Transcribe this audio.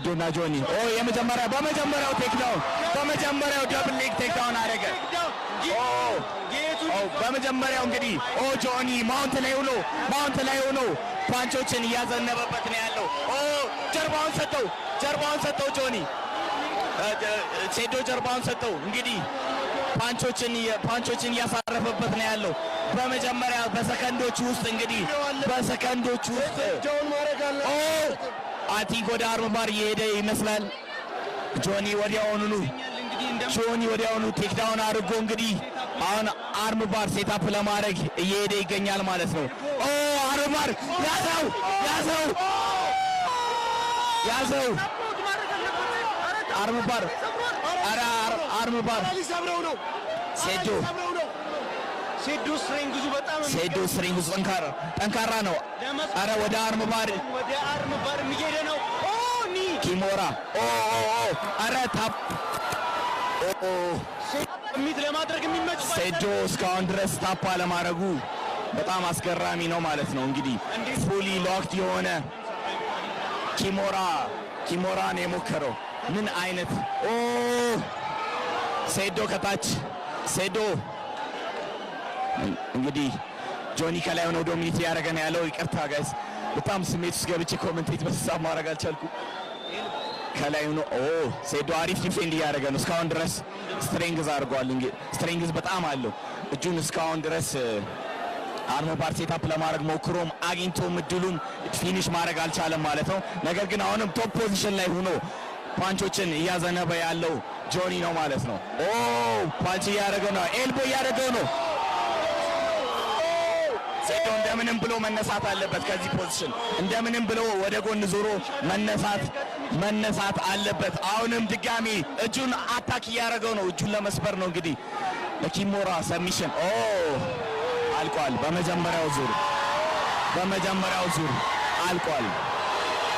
ሴዶና ጆኒ በመጀመሪያው ቴክዳውን በመጀመሪያው ደብል ሌግ ቴክዳውን አደረገ። በመጀመሪያው እንግዲህ ጆኒ ማውንት ላይ ሆኖ ፓንቾችን እያዘነበበት ነው ያለው። ጀርባውን ሰጠው ጆኒ ሴዶ ጀርባውን ሰጠው። እንግዲህ ፓንቾችን እያሳረፈበት ነው ያለው። በመጀመሪያ በሰከንዶች ውስጥ አቲክ ወደ አርም ባር እየሄደ ይመስላል። ጆኒ ወዲያውኑ ቴክዳውን አድርጎ እንግዲህ አሁን አርም ባር ሴታፕ ለማድረግ እየሄደ ይገኛል ማለት ነው። አርም ባር ያዘው አርም ባር ሴዶ ስትሪንግዙ ጠንካራ ነው። አረ ወደ አርም ባር የሚሄደ ነው ኪሞራ። አረ ታፕ ሴዶ እስካሁን ድረስ ታፕ አለማድረጉ በጣም አስገራሚ ነው ማለት ነው። እንግዲህ ፉሊ ሎክድ የሆነ ኪሞራን የሞከረው ምን አይነት ሴዶ ከታች እንግዲህ ጆኒ ከላይ ሆኖ ዶሚኒት ያደረገ ነው ያለው። ይቅርታ ጋይስ በጣም ስሜት ውስጥ ገብቼ ኮሜንቴት በተሳብ ማድረግ አልቻልኩም። ከላይ ሆኖ ሴዶ አሪፍ ዲፌንድ እያደረገ ነው እስካሁን ድረስ። ስትሬንግዝ አድርጓል። እንግዲህ ስትሬንግዝ በጣም አለው እጁን እስካሁን ድረስ አርም ባር ሴታፕ ለማድረግ ሞክሮም አግኝቶም እድሉን ፊኒሽ ማድረግ አልቻለም ማለት ነው። ነገር ግን አሁንም ቶፕ ፖዚሽን ላይ ሆኖ ፓንቾችን እያዘነበ ያለው ጆኒ ነው ማለት ነው። ፓንች እያደረገው ነው፣ ኤልቦ እያደረገው ነው። ሴዶ እንደምንም ብሎ መነሳት አለበት ከዚህ ፖዚሽን፣ እንደምንም ብሎ ወደ ጎን ዞሮ መነሳት አለበት። አሁንም ድጋሚ እጁን አታክ እያደረገው ነው፣ እጁን ለመስበር ነው። እንግዲህ ለኪሞራ ሰሚሽን አልቋል። በመጀመሪያው ዙር አልቋል።